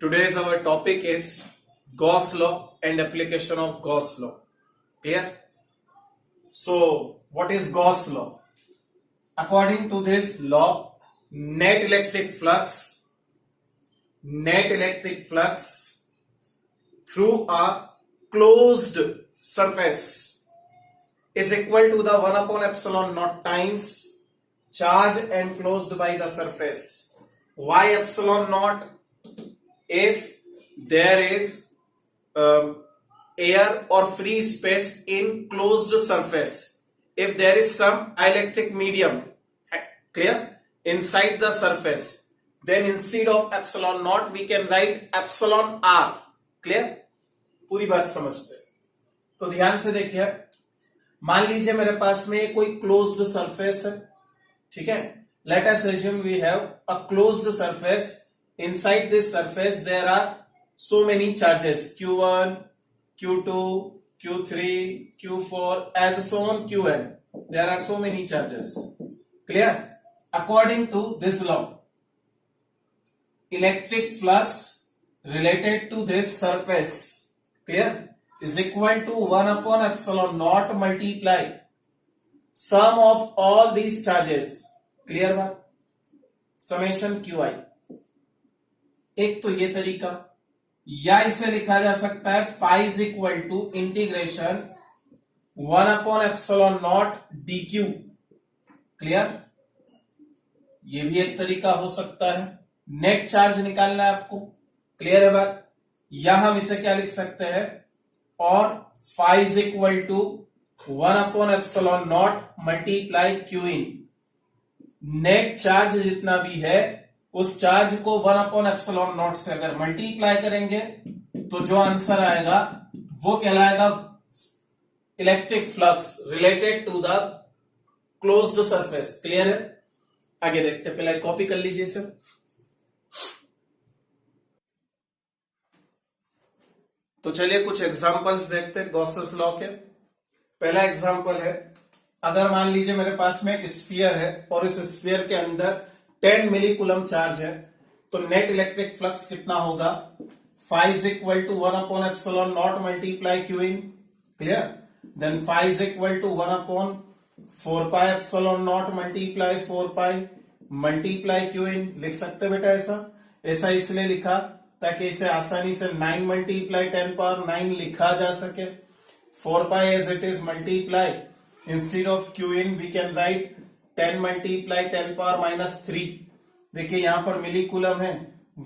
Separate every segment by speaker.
Speaker 1: Today's our topic is Gauss law and application of Gauss law. Clear? So, what is Gauss law? According to this law, net electric flux through a closed surface is equal to the 1 upon epsilon naught times charge enclosed by the surface. Why epsilon naught? If there is air or free space in closed surface, if there is some electric medium, clear, inside the surface, then instead of epsilon naught we can write epsilon r. Clear? पूरी बात समझते हैं तो ध्यान से देखिए, मान लीजिए मेरे पास में कोई क्लोज्ड सरफेस है, ठीक है. Let us assume we have a closed surface. Inside this surface there are so many charges q1, q2, q3, q4 as so on qn. There are so many charges. Clear? According to this law, electric flux related to this surface, clear, is equal to 1 upon epsilon naught multiply sum of all these charges. Clear बात? Summation Q I. एक तो ये तरीका, या इसे लिखा जा सकता है phi is equal to integration 1 upon epsilon naught d q. Clear? ये भी एक तरीका हो सकता है. नेट चार्ज निकालना है आपको. क्लियर है बात? या हम इसे क्या लिख सकते हैं, और phi is equal to 1 upon epsilon naught multiply Q in. Net charge जितना भी है उस चार्ज को 1 अपॉन एप्सिलॉन नॉट से अगर मल्टीप्लाई करेंगे तो जो आंसर आएगा वो कहलाएगा electric flux related to the closed surface. Clear है? आगे देखते, पहले कॉपी कर लीजिए इसे. तो चलिए कुछ एग्जांपल्स देखते हैं गॉसेस लॉ के. पहला एग्जांपल है, अगर मान लीजिए मेरे पास में एक स्फीयर है और इस स्फीयर के अंदर 10 मिली कूलम चार्ज है, तो नेट इलेक्ट्रिक फ्लक्स कितना होगा? Phi is equal to 1 upon epsilon naught multiply Q in. Clear? Then phi is equal to 1 upon 4 pi epsilon naught multiply 4 pi multiply Q in. लिख सकते बेटा ऐसा इसलिए लिखा ताकि इसे आसानी से 9 मल्टीप्लाई 10 पावर 9 लिखा जा सके. 4 pi as it is multiply, instead of Q in we can write 10 multiply 10 power minus 3. देखिए यहां पर मिली कूलम है,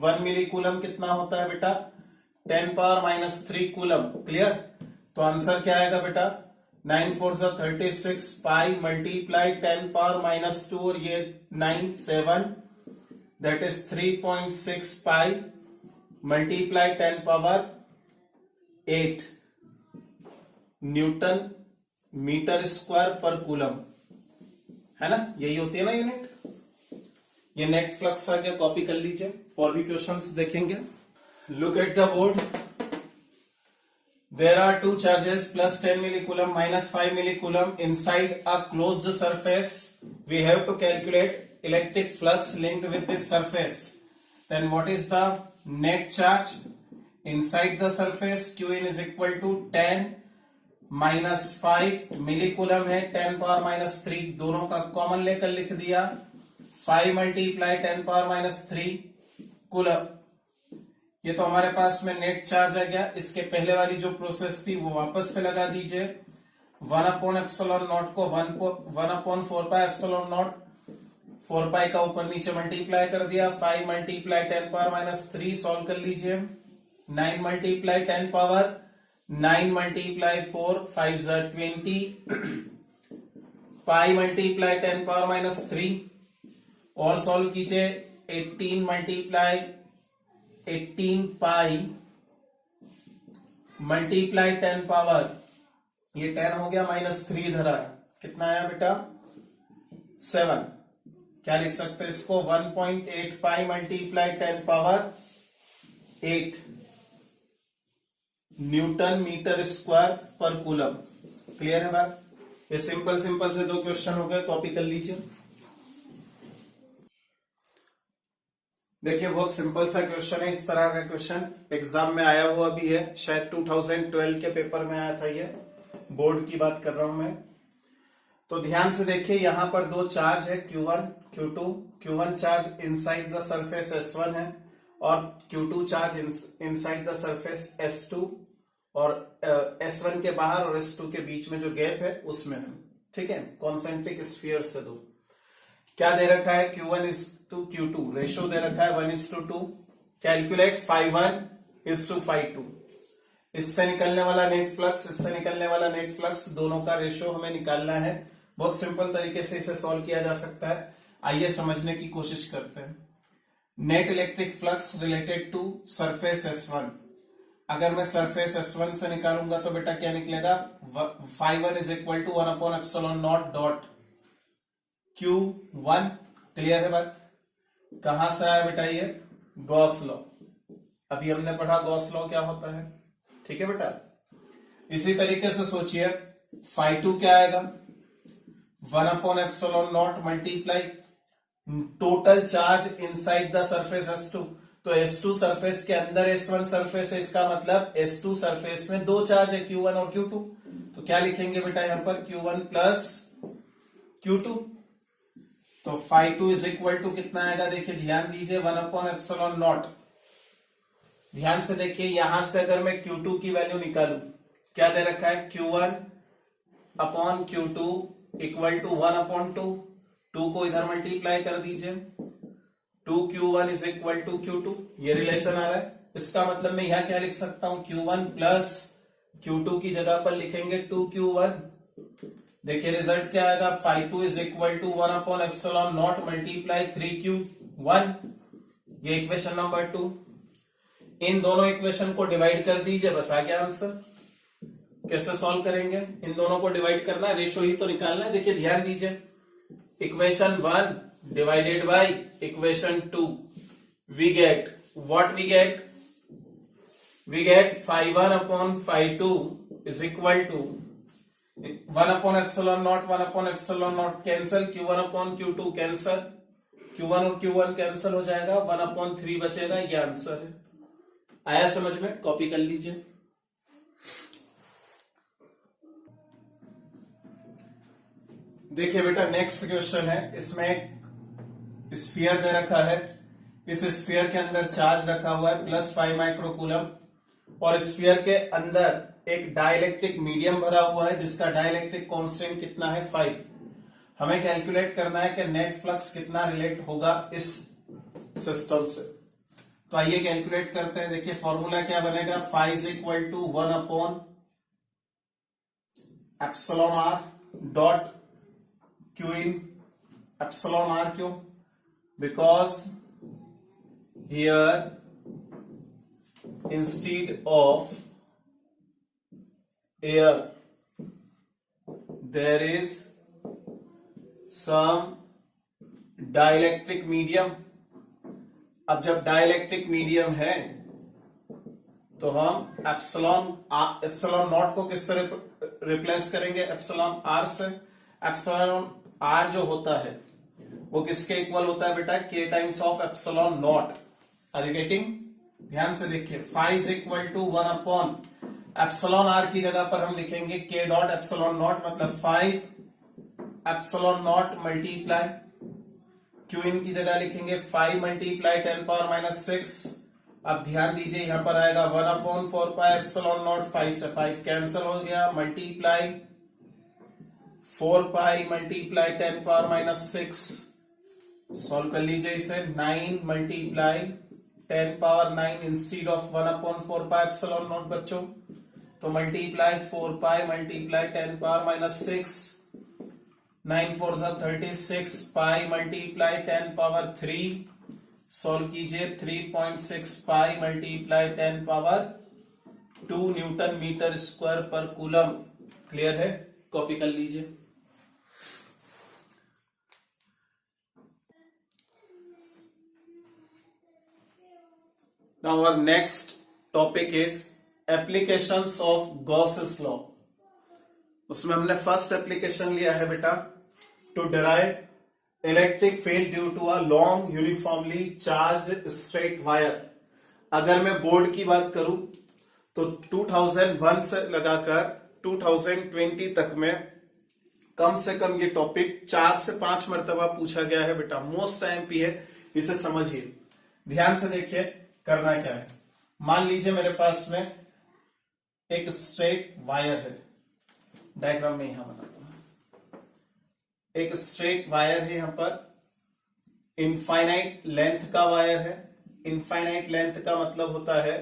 Speaker 1: 1 मिली कूलम कितना होता है बेटा? 10 पावर माइनस 3 कूलम. क्लियर? तो आंसर क्या आएगा बेटा? 9 4 36 पाई मल्टीप्लाई 10 पावर माइनस 2 और ये 9 7, that is 3.6 pi multiply 10 power 8 newton metre square पर कूलम. है ना? यही होती है ना यूनिट. ये नेट फ्लक्स आ गया, कॉपी कर लीजिए. और भी क्वेश्चंस देखेंगे. Look at the board. There are two charges plus 10 millicoulomb minus 5 millicoulomb inside a closed surface. We have to calculate electric flux linked with this surface. Then what is the net charge inside the surface? Q in is equal to 10 minus 5 millicoulomb है, 10 power minus 3 दोनों का common लेकर लिख दिया. 5 multiply 10 power minus 3 coulomb. ये तो हमारे पास में नेट चार्ज आ गया. इसके पहले वाली जो प्रोसेस थी वो वापस से लगा दीजिए. 1 अपॉन एप्सिलॉन नॉट को 1 अपॉन 4 पाई एप्सिलॉन नॉट, 4 पाई का ऊपर नीचे मल्टीप्लाई कर दिया. 5 मल्टीप्लाई 10 पावर माइनस 3 सॉल्व कर लीजिए. 9 मल्टीप्लाई 10 पावर 9 मल्टीप्लाई 4 5 20 पाई मल्टीप्लाई 10 पावर माइनस 3 और सॉल्व कीजिए. 18 मल्टीप्लाई 18 पाई मल्टीप्लाई 10 पावर, ये 10 हो गया माइनस 3 धरा, कितना आया बेटा? 7. क्या लिख सकते हैं इसको? 1.8 pi multiply 10 power 8 newton metre square पर कूलम. क्लियर है बात? ये सिंपल से 2 क्वेश्चन हो गए, कॉपी कर लीजिए. देखिए बहुत सिंपल सा क्वेश्चन है, इस तरह का क्वेश्चन एग्जाम में आया हुआ भी है, शायद 2012 के पेपर में आया था, ये बोर्ड की बात कर रहा हूं मैं। तो ध्यान से देखिए, यहां पर दो चार्ज है Q1 Q2। Q1 charge inside the surface S1 है और Q2 charge inside the surface S2, और S1 के बाहर और S2 के बीच में जो गैप है उसमें है। ठीक है, कॉन्सेंट्रिक स्फीयर से दो। क्या दे रखा है, Q1:Q2 रेशो दे रखा है 1:2। कैलकुलेट Φ1:Φ2। इससे निकलने वाला नेट फ्लक्स, इससे निकलने वाला नेट फ्लक्स, दोनों का रेशो हमें निकालना है। बहुत सिंपल तरीके से इसे सॉल्व किया जा सकता है, आइए समझने की कोशिश करते हैं। Net electric flux related to surface S1। अगर मैं सरफेस S1 से निकालूंगा तो बेटा क्या निकलेगा, Φ1 = 1/ε0 डॉट Q1। क्लियर है बात? कहां से आया बेटा ये, गॉस लॉ। अभी हमने पढ़ा गॉस लॉ क्या होता है। ठीक है बेटा, इसी तरीके से सोचिए, Φ2 क्या आएगा, 1/ε0 multiply total charge inside the surface S2। तो S2 सरफेस के अंदर S1 सरफेस है, इसका मतलब S2 सरफेस में दो चार्ज है, Q1 और Q2। तो क्या लिखेंगे बेटा यहां पर, Q1 प्लस Q2। तो Φ2 = कितना आएगा, देखिए ध्यान दीजिए, 1/ε0। ध्यान से देखिए, यहां से अगर मैं Q2 की वैल्यू निकालू, क्या दे रखा है, Q1/Q2 = 1/2। 2 को इधर मल्टीप्लाई कर दीजिए, 2Q1 = Q2, ये रिलेशन आ रहा है। इसका मतलब मैं यहां क्या लिख सकता हूं, Q1 प्लस Q2 की जगह पर लिखेंगे 2Q1। देखिए रिजल्ट क्या आएगा, Φ2 = 1/ε0 मल्टीप्लाई 3Q1। ये इक्वेशन नंबर 2। इन दोनों इक्वेशन को डिवाइड कर दीजिए, बस आ गया आंसर। कैसे सॉल्व करेंगे, इन दोनों को डिवाइड करना है, रेशो ही तो निकालना है। देखिए ध्यान दीजिए, equation 1 divided by equation 2, we get what, we get Φ1/Φ2 = 1/ε0 1/ε0 cancel, Q1/Q2 cancel, Q1 और Q1 कैंसल हो जाएगा, 1/3 बचेगा। ये आंसर है। आया समझ में, कॉपी कर लीजिए। देखिए बेटा नेक्स्ट क्वेश्चन है, इसमें एक स्फीयर दे रखा है, इस स्फीयर के अंदर चार्ज रखा हुआ है +5 माइक्रोकूलम, और स्फीयर के अंदर एक डाइलेक्ट्रिक मीडियम भरा हुआ है जिसका डाइलेक्ट्रिक कांस्टेंट कितना है, 5। हमें कैलकुलेट करना है कि नेट फ्लक्स कितना रिलेट होगा इस सिस्टम से। तो आइए कैलकुलेट करते हैं। देखिए फॉर्मूला क्या बनेगा, Φ = 1/εr डॉट Qin। εr क्यों, because here instead of air there is some dielectric medium. अब जब डाइलेक्ट्रिक मीडियम है तो हम एप्सिलॉन नॉट को किससे रिप्लेस करेंगे, एप्सिलॉन आर से। एप्सिलॉन आर जो होता है वो किसके इक्वल होता है बेटा, K times of epsilon naught. Are you getting? ध्यान से देखिए, Φ = 1/εr की जगह पर हम लिखेंगे K डॉट एप्सिलॉन नॉट, मतलब 5/ε0 मल्टीप्लाई Qin की जगह लिखेंगे 5 × 10⁻⁻⁶। अब ध्यान दीजिए, यहां पर आएगा 1/4πε0, 5 से 5 कैंसिल हो गया, मल्टीप्लाई 4π × 10⁻⁻⁶। सॉल्व कर लीजिए इसे, 9 × 10⁻9 इंस्टीड ऑफ 1/4πε0 बच्चों, तो मल्टीप्लाई 4π × 10⁻⁻⁶। 9 4 36, π × 10⁻3। सॉल्व कीजिए, 3.6 π × 10⁻2 न्यूटन मीटर स्क्वायर पर कूलम। क्लियर है, कॉपी कर लीजिए। Now our next topic is applications of Gauss's law. उसमें हमने फर्स्ट एप्लीकेशन लिया है बेटा, to derive electric field due to a long uniformly charged straight wire. अगर मैं बोर्ड की बात करूं तो 2001 से लगाकर 2020 तक में कम से कम ये टॉपिक 4 से 5 मरतबा पूछा गया है बेटा, मोस्ट आईएमपी है, इसे समझिए। ध्यान से देखिए करना क्या है। मान लीजिए मेरे पास में एक स्ट्रेट वायर है, डायग्राम में यहां बनाता हूं। एक स्ट्रेट वायर है, यहां पर इनफाइनाइट लेंथ का वायर है। इनफाइनाइट लेंथ का मतलब होता है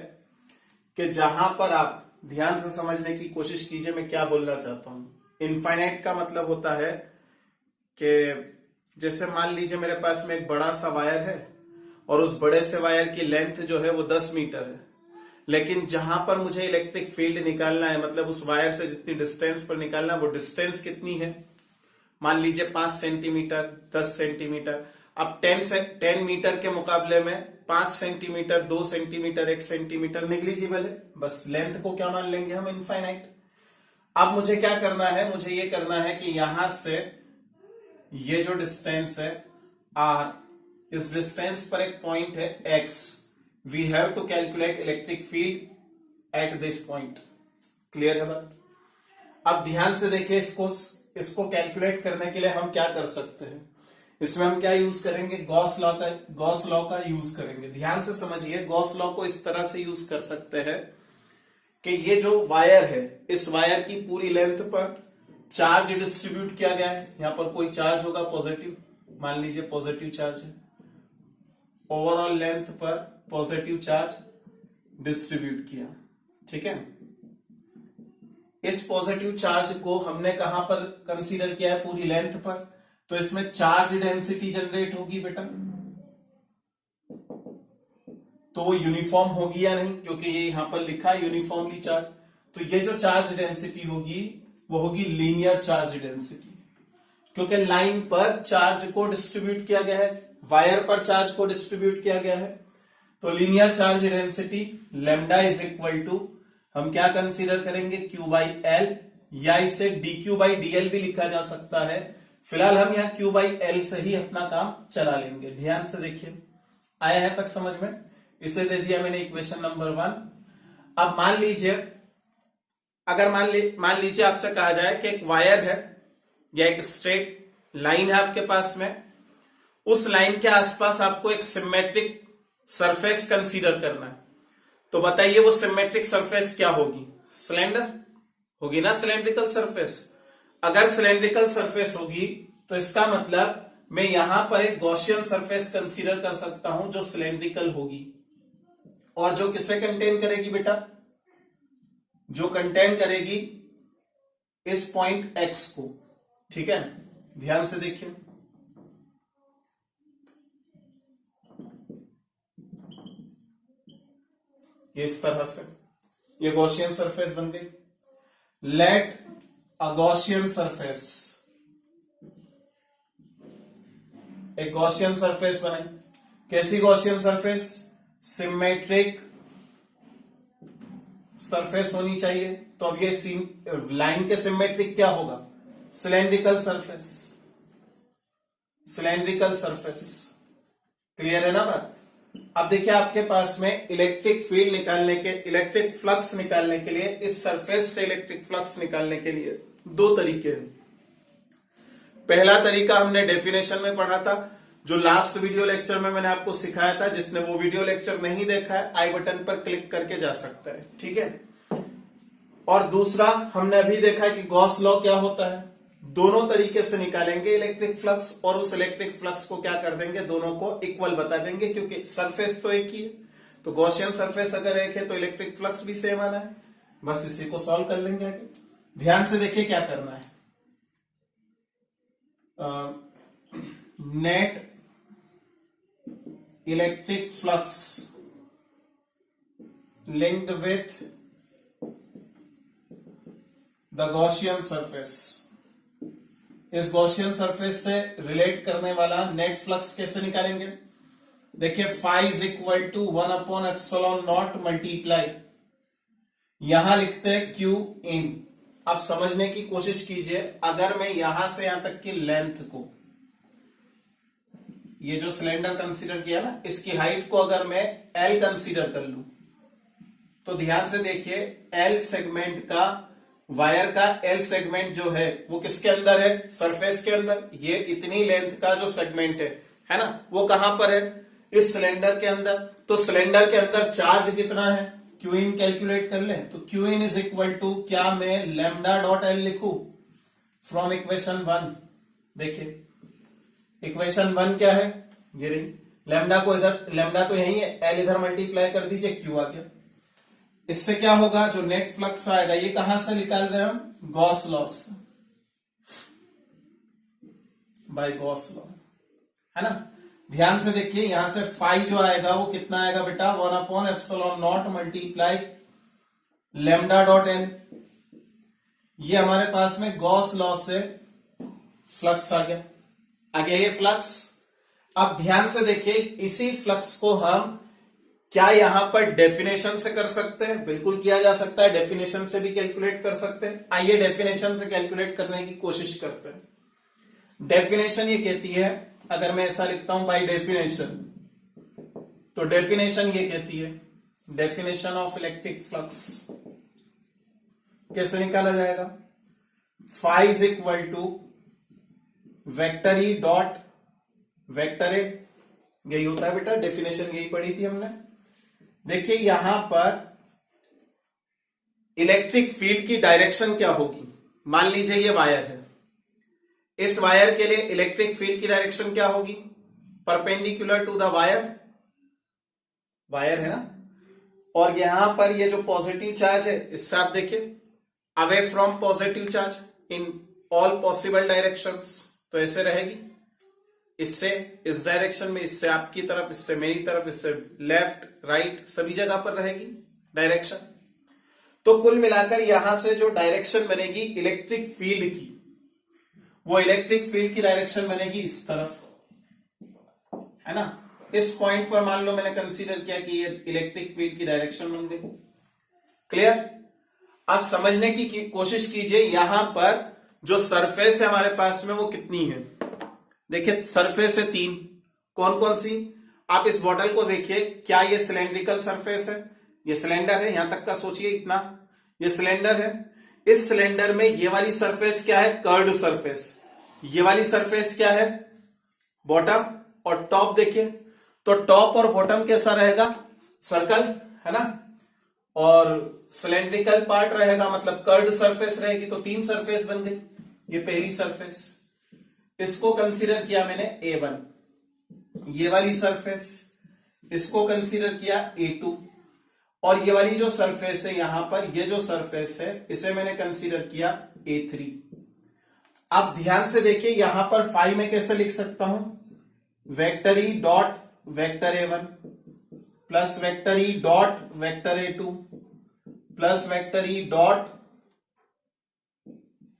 Speaker 1: कि जहां पर आप ध्यान से समझने की कोशिश कीजिए मैं क्या बोलना चाहता हूं। इनफाइनाइट का मतलब होता है कि जैसे मान लीजिए मेरे पास में एक बड़ा सा वायर है और उस बड़े से वायर की लेंथ जो है वो 10 मीटर है, लेकिन जहां पर मुझे इलेक्ट्रिक फील्ड निकालना है, मतलब उस वायर से जितनी डिस्टेंस पर निकालना है वो डिस्टेंस कितनी है, मान लीजिए 5 सेंटीमीटर, 10 सेंटीमीटर। अब 10 मीटर के मुकाबले में 5 सेंटीमीटर, 2 सेंटीमीटर, 1 सेंटीमीटर निग्लिजिबल है, बस लेंथ को क्या मान लेंगे हम, इनफाइनाइट। अब मुझे क्या करना है, मुझे ये करना है कि यहां से ये जो डिस्टेंस है r, इस डिस्टेंस पर एक पॉइंट है x, we have to calculate electric field at this point. Clear है बात? अब ध्यान से देखिए, इसको कैलकुलेट करने के लिए हम क्या कर सकते हैं, इसमें हम क्या यूज करेंगे, गॉस लॉ का यूज करेंगे। ध्यान से समझिए, गॉस लॉ को इस तरह से यूज कर सकते हैं कि ये जो वायर है, इस वायर की पूरी लेंथ पर चार्ज डिस्ट्रीब्यूट किया गया है। यहां पर कोई चार्ज होगा पॉजिटिव, मान लीजिए पॉजिटिव चार्ज है, ओवरऑल लेंथ पर पॉजिटिव चार्ज डिस्ट्रीब्यूट किया, ठीक है। इस पॉजिटिव चार्ज को हमने कहां पर कंसीडर किया है, पूरी लेंथ पर, तो इसमें चार्ज डेंसिटी जनरेट होगी बेटा, तो वो यूनिफॉर्म होगी या नहीं, क्योंकि ये यहां पर लिखा है यूनिफॉर्मली चार्ज। तो ये जो चार्ज डेंसिटी होगी वो होगी लीनियर चार्ज डेंसिटी, क्योंकि लाइन पर चार्ज को डिस्ट्रीब्यूट किया गया है, वायर पर चार्ज को डिस्ट्रीब्यूट किया गया है। तो linear charge density lambda is equal to, हम क्या कंसीडर करेंगे, Q बाई एल, या इसे dQ बाई dl भी लिखा जा सकता है। फिलहाल हम यहाँ Q बाई एल से ही अपना काम चला लेंगे। ध्यान से देखिए, आया है तक समझ में? इसे दे दिया मैंने इक्वेशन नंबर 1। अब मान लीजिए, अगर मान लीजिए आपसे कहा जाए कि एक वायर है या एक स्ट्रेट लाइन है आपके पास में, उस लाइन के आसपास आपको एक सिमेट्रिक सरफेस कंसीडर करना है, तो बताइए वो सिमेट्रिक सरफेस क्या होगी, सिलेंडर होगी ना, सिलेंड्रिकल सरफेस। अगर सिलेंड्रिकल सरफेस होगी तो इसका मतलब मैं यहां पर एक गॉसियन सरफेस कंसीडर कर सकता हूं जो सिलेंड्रिकल होगी, और जो किसे कंटेन करेगी बेटा, जो कंटेन करेगी इस पॉइंट x को, ठीक है। ध्यान से देखिए, इस तरह से ये गॉसियन सरफेस बन गई। लेट अ गॉसियन सरफेस, एक गॉसियन सरफेस बनाई। कैसी गॉसियन सरफेस, सिमेट्रिक सरफेस होनी चाहिए। तो अब ये लाइन के सिमेट्रिक क्या होगा, cylindrical surface, cylindrical surface. Clear है ना बात? अब देखिए, आपके पास में इलेक्ट्रिक फील्ड निकालने के, इलेक्ट्रिक फ्लक्स निकालने के लिए, इस सरफेस से इलेक्ट्रिक फ्लक्स निकालने के लिए दो तरीके हैं। पहला तरीका हमने डेफिनेशन में पढ़ा था, जो लास्ट वीडियो लेक्चर में मैंने आपको सिखाया था। जिसने वो वीडियो लेक्चर नहीं देखा है, आई बटन पर क्लिक करके जा सकता है, ठीक है। और दूसरा हमने अभी देखा है कि गॉस लॉ क्या होता है। दोनों तरीके से निकालेंगे इलेक्ट्रिक फ्लक्स, और उस इलेक्ट्रिक फ्लक्स को क्या कर देंगे, दोनों को इक्वल बता देंगे, क्योंकि सरफेस तो एक ही है। तो गॉसियन सरफेस अगर एक है तो इलेक्ट्रिक फ्लक्स भी सेम आना है। बस इसी को सॉल्व कर लेंगे आगे। ध्यान से देखिए क्या करना है। Net electric flux linked with the Gaussian surface, इस गॉसियन सरफेस से रिलेट करने वाला नेट फ्लक्स कैसे निकालेंगे। देखिए, phi is equal to 1/ε0 multiply, यहां लिखते हैं Q इन। अब समझने की कोशिश कीजिए, अगर मैं यहां से यहां तक की लेंथ को ये जो सिलेंडर कंसीडर किया ना, इसकी हाइट को अगर मैं एल कंसीडर कर लूं, तो ध्यान से देखिए, एल सेगमेंट का, वायर का एल सेगमेंट जो है वो किसके अंदर है, सरफेस के अंदर। ये इतनी लेंथ का जो सेगमेंट है ना, वो कहां पर है, इस सिलेंडर के अंदर। तो सिलेंडर के अंदर चार्ज कितना है, क्यू इन कैलकुलेट कर ले। तो q in is equal to, क्या मैं लैम्डा डॉट एल लिखू फ्रॉम इक्वेशन 1। देखिए इक्वेशन 1 क्या है, ये रही, लैम्डा को इधर, लैम्डा तो यही है, एल इधर मल्टीप्लाई कर दीजिए, क्यू आ गया। इससे क्या होगा, जो नेट फ्लक्स आएगा, ये कहां से निकाल रहे हैं हम, गॉस लॉ से, बाय गॉस लॉ, है ना। ध्यान से देखिए, यहां से फाई जो आएगा वो कितना आएगा बेटा, 1/ε0 मल्टीप्लाई लैम्डा डॉट एन। ये हमारे पास में गॉस लॉ से फ्लक्स आ गया, ये फ्लक्स। अब ध्यान से देखिए, इसी फ्लक्स को हम क्या यहां पर डेफिनेशन से कर सकते हैं, बिल्कुल किया जा सकता है, डेफिनेशन से भी कैलकुलेट कर सकते हैं। आइए डेफिनेशन से कैलकुलेट करने की कोशिश करते हैं। डेफिनेशन ये कहती है, अगर मैं ऐसा लिखता हूं बाय डेफिनेशन, तो डेफिनेशन ये कहती है, डेफिनेशन ऑफ इलेक्ट्रिक फ्लक्स कैसे निकाला जाएगा, phi is equal to vector E dot vector A. यही होता है बेटा, डेफिनेशन यही पढ़ी थी हमने। देखिए यहां पर इलेक्ट्रिक फील्ड की डायरेक्शन क्या होगी, मान लीजिए ये वायर है, इस वायर के लिए इलेक्ट्रिक फील्ड की डायरेक्शन क्या होगी, perpendicular to the wire, wire है ना, और यहां पर ये जो पॉजिटिव चार्ज है, इससे आप देखिए away from positive charge in all possible directions, तो ऐसे रहेगी, इससे इस डायरेक्शन में, इससे आपकी तरफ, इससे मेरी तरफ, इससे लेफ्ट राइट, सभी जगह पर रहेगी डायरेक्शन। तो कुल मिलाकर यहां से जो डायरेक्शन बनेगी इलेक्ट्रिक फील्ड की, वो इलेक्ट्रिक फील्ड की डायरेक्शन बनेगी इस तरफ, है ना। इस पॉइंट पर मान लो मैंने कंसीडर किया कि ये इलेक्ट्रिक फील्ड की डायरेक्शन बन गई। क्लियर। अब समझने की कोशिश कीजिए, यहां पर जो सरफेस है हमारे पास में वो कितनी है। देखिए सरफेस है 3, कौन कौन सी, आप इस बॉटल को देखिए, क्या ये सिलेंड्रिकल सरफेस है, ये सिलेंडर है, यहां तक का सोचिए, इतना ये सिलेंडर है। इस सिलेंडर में ये वाली सरफेस क्या है, कर्व्ड सरफेस। ये वाली सरफेस क्या है, बॉटम। और टॉप देखिए, तो टॉप और बॉटम कैसा रहेगा, सर्कल, है ना, और सिलेंड्रिकल पार्ट रहेगा, मतलब कर्व्ड सरफेस रहेगी। तो 3 सरफेस बन गई। ये पहली सरफेस, इसको कंसीडर किया मैंने A1। ये वाली सरफेस, इसको कंसीडर किया A2। और ये वाली जो सरफेस है यहां पर, ये जो सरफेस है, इसे मैंने कंसीडर किया A3। अब ध्यान से देखिए, यहां पर फाई में कैसे लिख सकता हूं, vector E dot vector A1 plus vector E dot vector A2 plus vector E dot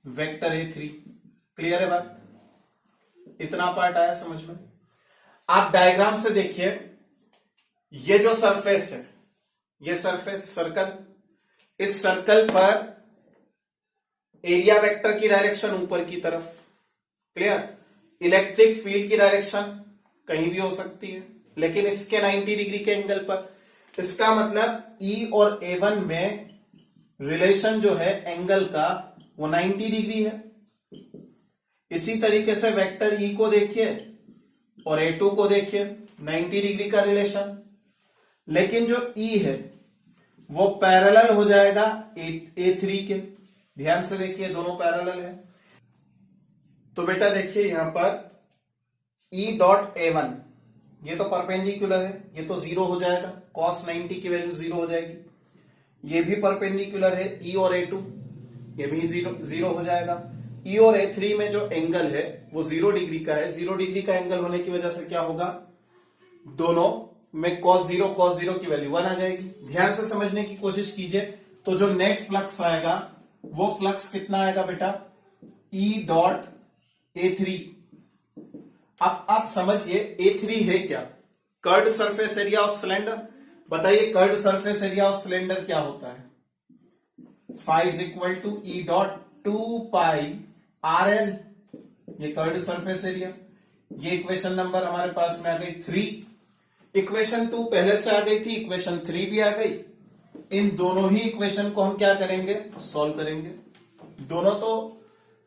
Speaker 1: vector A3। Clear है बात, इतना पार्ट आया समझ में। आप डायग्राम से देखिए, ये जो सरफेस है, ये सरफेस सर्कल, इस सर्कल पर एरिया वेक्टर की डायरेक्शन ऊपर की तरफ। क्लियर। इलेक्ट्रिक फील्ड की डायरेक्शन कहीं भी हो सकती है, लेकिन इसके 90 डिग्री के एंगल पर। इसका मतलब E और A1 में रिलेशन जो है एंगल का, वो 90 डिग्री है। इसी तरीके से वेक्टर E को देखिए और A2 को देखिए, 90 डिग्री का रिलेशन। लेकिन जो E है वो पैरेलल हो जाएगा A3 के। ध्यान से देखिए, दोनों पैरेलल है। तो बेटा देखिए यहां पर E डॉट A1, ये तो परपेंडिकुलर है, ये तो 0 हो जाएगा, cos 90 की वैल्यू 0 हो जाएगी। ये भी परपेंडिकुलर है E और A2, ये भी 0 हो जाएगा। E और A3 में जो एंगल है वो 0 डिग्री का है। 0 डिग्री का एंगल होने की वजह से क्या होगा, दोनों में cos 0 की वैल्यू 1 आ जाएगी। ध्यान से समझने की कोशिश कीजिए, तो जो नेट फ्लक्स आएगा वो फ्लक्स कितना आएगा बेटा, E डॉट A3। अब आप समझिए A3 है क्या, curved surface area of cylinder. बताइए curved surface area of cylinder क्या होता है, phi is equal to E dot 2 pi RL, ये कर्व्ड सरफेस एरिया। ये इक्वेशन नंबर हमारे पास में आ गई 3। इक्वेशन 2 पहले से आ गई थी, इक्वेशन 3 भी आ गई। इन दोनों ही इक्वेशन को हम क्या करेंगे, सॉल्व करेंगे।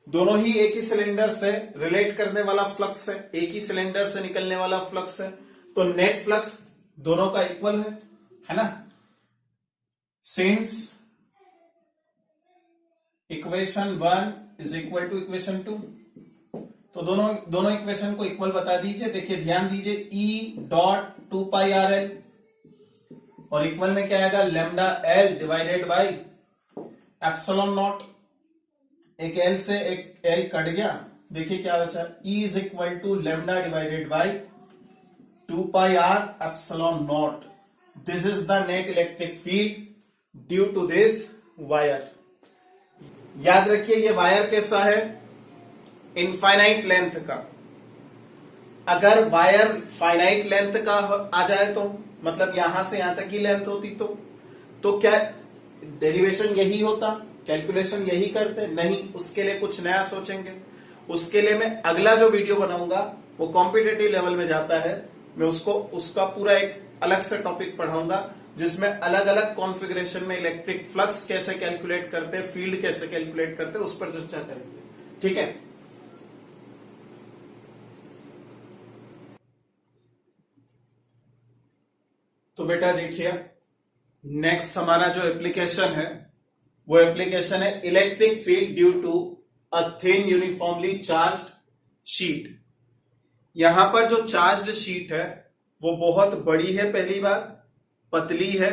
Speaker 1: दोनों ही एक ही सिलेंडर से रिलेट करने वाला फ्लक्स है, एक ही सिलेंडर से निकलने वाला फ्लक्स है, तो नेट फ्लक्स दोनों का इक्वल है ना। Since equation 1 is equal to equation 2, तो दोनों इक्वेशन को इक्वल बता दीजिए। देखिए ध्यान दीजिए, E dot 2 pi r l और इक्वल में क्या आएगा, lambda l divided by epsilon naught. एक एल से एक एल कट गया, देखिए क्या बचा, E is equal to lambda divided by 2 pi r epsilon naught. This is the net electric field due to this wire. याद रखिए ये वायर कैसा है, इनफाइनाइट लेंथ का। अगर वायर फाइनाइट लेंथ का आ जाए तो मतलब यहां से यहां तक की लेंथ होती तो क्या डेरिवेशन यही होता, कैलकुलेशन यही करते? नहीं, उसके लिए कुछ नया सोचेंगे। उसके लिए मैं अगला जो वीडियो बनाऊंगा वो कॉम्पिटिटिव लेवल में जाता है, मैं उसका पूरा एक अलग से टॉपिक पढ़ाऊंगा जिसमें अलग अलग कॉन्फ़िगरेशन में इलेक्ट्रिक फ्लक्स कैसे कैलकुलेट करते, फील्ड कैसे कैलकुलेट करते, उस पर चर्चा करेंगे। ठीक है, तो बेटा देखिए नेक्स्ट हमारा जो एप्लीकेशन है वो एप्लीकेशन है electric field due to a thin uniformly charged sheet. यहां पर जो चार्ज्ड शीट है वो बहुत बड़ी है, पहली बात, पतली है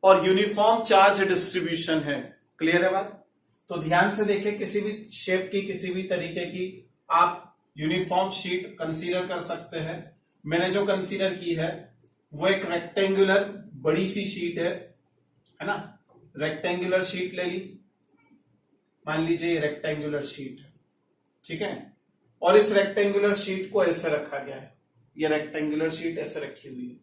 Speaker 1: और यूनिफॉर्म चार्ज डिस्ट्रीब्यूशन है। क्लियर है बात? तो ध्यान से देखिए, किसी भी शेप की, किसी भी तरीके की आप यूनिफॉर्म शीट कंसीडर कर सकते हैं। मैंने जो कंसीडर की है वो एक रेक्टेंगुलर बड़ी सी शीट है ना। रेक्टेंगुलर शीट ले ली, मान लीजिए ये रेक्टेंगुलर शीट है, ठीक है, और इस रेक्टेंगुलर शीट को ऐसे रखा गया है। ये रेक्टेंगुलर शीट ऐसे रखी हुई है।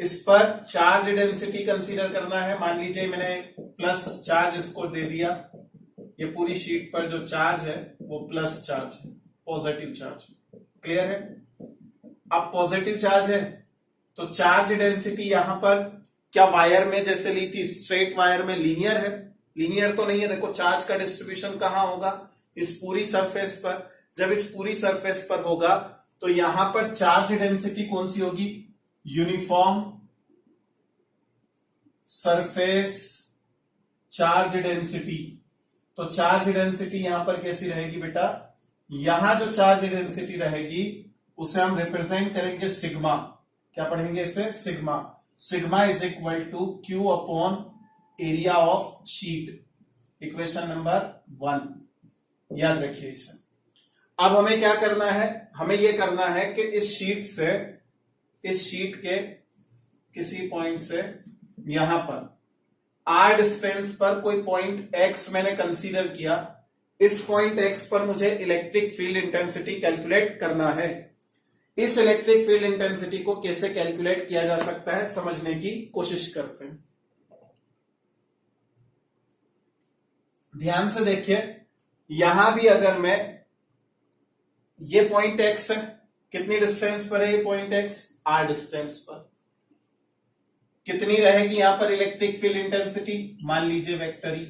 Speaker 1: इस पर चार्ज डेंसिटी कंसीडर करना है। मान लीजिए मैंने प्लस चार्ज इसको दे दिया, ये पूरी शीट पर जो चार्ज है वो प्लस चार्ज है, पॉजिटिव चार्ज। क्लियर है? अब पॉजिटिव चार्ज है तो चार्ज डेंसिटी यहां पर क्या वायर में जैसे ली थी, स्ट्रेट वायर में लीनियर है? लीनियर तो नहीं है। देखो चार्ज का डिस्ट्रीब्यूशन कहां होगा, इस पूरी सरफेस पर। जब इस पूरी सरफेस पर होगा तो यहां पर चार्ज डेंसिटी कौन सी होगी, यूनिफॉर्म सरफेस चार्ज डेंसिटी। तो चार्ज डेंसिटी यहां पर कैसी रहेगी बेटा, यहां जो चार्ज डेंसिटी रहेगी उसे हम रिप्रेजेंट करेंगे सिग्मा। क्या पढ़ेंगे इसे, sigma. Sigma is equal to q upon area of sheet, equation number 1। याद रखिए इसे। अब हमें क्या करना है, हमें यह करना है कि इस शीट के किसी पॉइंट से यहां पर आर डिस्टेंस पर कोई पॉइंट एक्स मैंने कंसीडर किया। इस पॉइंट एक्स पर मुझे इलेक्ट्रिक फील्ड इंटेंसिटी कैलकुलेट करना है। इस इलेक्ट्रिक फील्ड इंटेंसिटी को कैसे कैलकुलेट किया जा सकता है समझने की कोशिश करते हैं। ध्यान से देखिए, यहां भी अगर मैं, ये पॉइंट एक्स है, कितनी डिस्टेंस पर है ये पॉइंट एक्स, आर डिस्टेंस पर। कितनी रहेगी यहां पर इलेक्ट्रिक फील्ड इंटेंसिटी, मान लीजिए वेक्टर ई।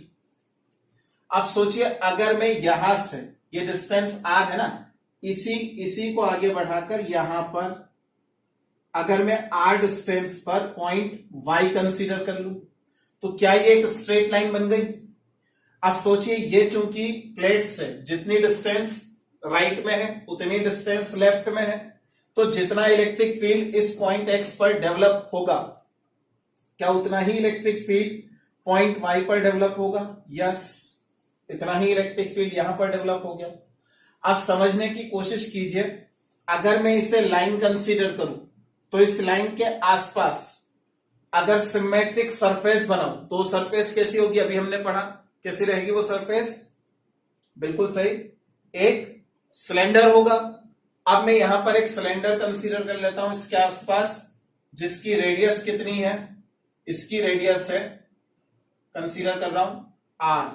Speaker 1: अब सोचिए अगर मैं यहां से, ये डिस्टेंस आर है ना, इसी को आगे बढ़ाकर यहां पर अगर मैं आर डिस्टेंस पर पॉइंट वाई कंसीडर कर लूं तो क्या ये एक स्ट्रेट लाइन बन गई। अब सोचिए ये चूंकि प्लेट से जितनी डिस्टेंस राइट में है उतनी डिस्टेंस लेफ्ट में है, तो जितना इलेक्ट्रिक फील्ड इस पॉइंट एक्स पर डेवलप होगा क्या उतना ही इलेक्ट्रिक फील्ड पॉइंट वाई पर डेवलप होगा। यस, इतना ही इलेक्ट्रिक फील्ड यहां पर डेवलप हो गया। आप समझने की कोशिश कीजिए, अगर मैं इसे लाइन कंसीडर करूं तो इस लाइन के आसपास अगर सिमेट्रिक सरफेस बनाऊं तो सरफेस कैसी होगी, अभी हमने पढ़ा कैसी रहेगी वो सरफेस, बिल्कुल सही, एक सिलेंडर होगा। अब मैं यहां पर एक सिलेंडर कंसीडर कर लेता हूं इसके आसपास, जिसकी रेडियस कितनी है, इसकी रेडियस है, कंसीडर कर रहा हूं आर,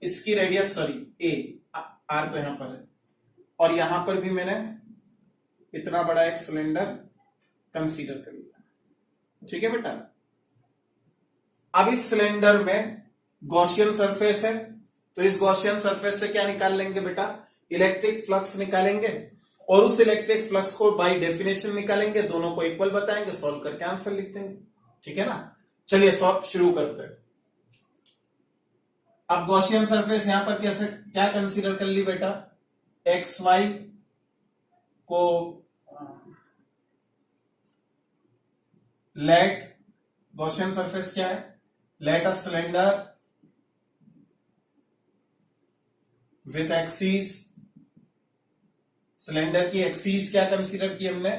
Speaker 1: इसकी रेडियस सॉरी ए, आर तो यहां पर है, और यहां पर भी मैंने इतना बड़ा एक सिलेंडर कंसीडर कर लिया, ठीक है बेटा। अब इस सिलेंडर में गॉसियन सरफेस है, तो इस गॉसियन सरफेस से क्या निकाल लेंगे बेटा, इलेक्ट्रिक फ्लक्स निकालेंगे, और उस इलेक्ट्रिक फ्लक्स को बाय डेफिनेशन निकालेंगे, दोनों को इक्वल बताएंगे, सॉल्व करके आंसर लिख देंगे, ठीक है ना। चलिए सॉल्व शुरू करते हैं। अब गॉसियन सरफेस यहां पर कैसे क्या कंसीडर कर ली बेटा, एक्स वाई को लेट, गॉसियन सरफेस क्या है, let a cylinder with axis, cylinder की एक्सीस क्या कंसीडर की हमने,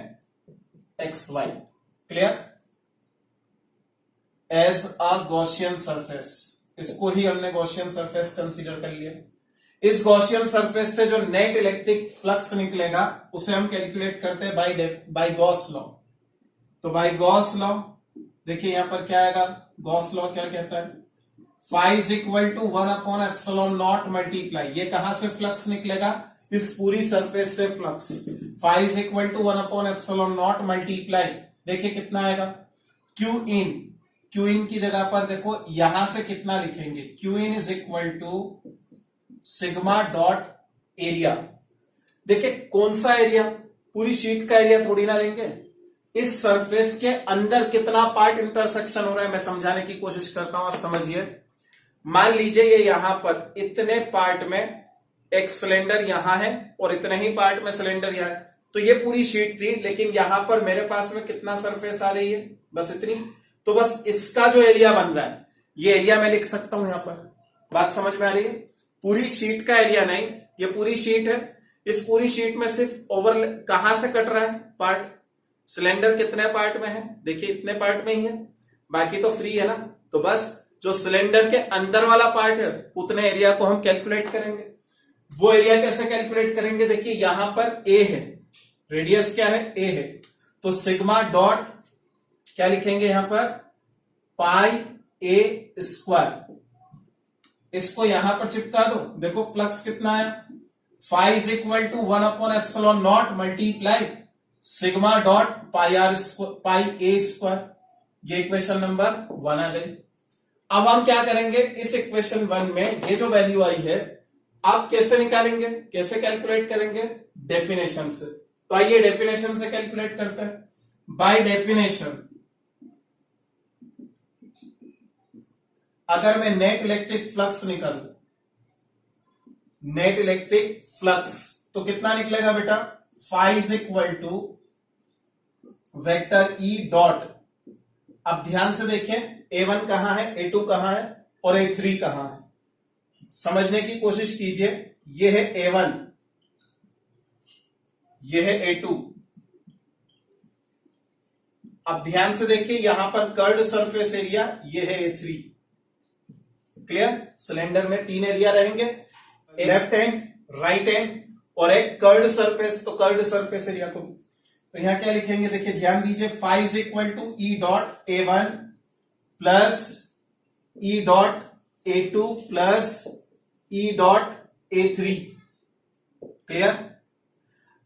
Speaker 1: x y, clear, as a Gaussian surface, इसको ही हमने गॉसियन सरफेस कंसीडर कर लिया। इस गॉसियन सरफेस से जो नेट इलेक्ट्रिक फ्लक्स निकलेगा उसे हम कैलकुलेट करते हैं बाय गॉस लॉ। तो बाय गॉस लॉ देखिए यहां पर क्या आएगा, गॉस लॉ क्या कहता है, phi is equal to 1/ε0 multiply, ये कहां से फ्लक्स निकलेगा, इस पूरी सरफेस से flux, phi is equal to 1/ε0 multiply, देखिए कितना आएगा, क्यू इन, क्यू इन की जगह पर देखो यहां से कितना लिखेंगे, q in is equal to sigma dot area. देखिए कौन सा एरिया, पूरी शीट का एरिया थोड़ी ना लेंगे, इस सरफेस के अंदर कितना पार्ट इंटरसेक्शन हो रहा है, मैं समझाने की कोशिश करता हूं और समझिए। मान लीजिए ये यहां पर इतने पार्ट में एक सिलेंडर यहां है और इतने ही पार्ट में सिलेंडर यहां है, तो ये पूरी शीट थी, लेकिन यहां पर मेरे पास में कितना सरफेस आ रही है, बस इतनी, तो बस इसका जो एरिया बन रहा है ये एरिया मैं लिख सकता हूं यहां पर, बात समझ में आ रही है, पूरी शीट का एरिया नहीं, ये पूरी शीट है, इस पूरी शीट में सिर्फ ओवर कहां से कट रहा है पार्ट, सिलेंडर कितने पार्ट में है, देखिए इतने पार्ट में ही है, बाकी तो फ्री है ना, तो बस जो सिलेंडर के अंदर वाला पार्ट है उतने एरिया को हम कैलकुलेट करेंगे। वो एरिया कैसे कैलकुलेट करेंगे, देखिए यहां पर ए है, रेडियस क्या है, ए है, तो सिग्मा डॉट क्या लिखेंगे यहां पर, पाई ए स्क्वायर, इसको यहां पर चिपका दो, देखो फ्लक्स कितना है, phi is equal to 1/ε0 multiply sigma dot pi R pi A square, ये इक्वेशन नंबर 1 आ गई। अब हम क्या करेंगे, इस इक्वेशन 1 में ये जो वैल्यू आई है आप कैसे निकालेंगे, कैसे कैलकुलेट करेंगे, डेफिनेशन से, तो आइए डेफिनेशन से कैलकुलेट करते हैं। बाय डेफिनेशन अगर मैं नेट इलेक्ट्रिक फ्लक्स निकालूं, नेट इलेक्ट्रिक फ्लक्स, तो कितना निकलेगा बेटा, phi is equal to vector E dot, अब ध्यान से देखें A1 कहां है, A2 कहां है और A3 कहां है, समझने की कोशिश कीजिए, ये है A1, ये है A2, अब ध्यान से देखिए यहां पर कर्ड सरफेस एरिया, ये है A3, क्लियर, सिलेंडर में 3 एरिया रहेंगे, लेफ्ट हैंड, राइट हैंड और एक कर्ड सरफेस, तो कर्ड सरफेस एरिया को, तो यहां क्या लिखेंगे, देखिए ध्यान दीजिए, phi is equal to E dot A1 plus E dot A2 plus E dot A3, clear.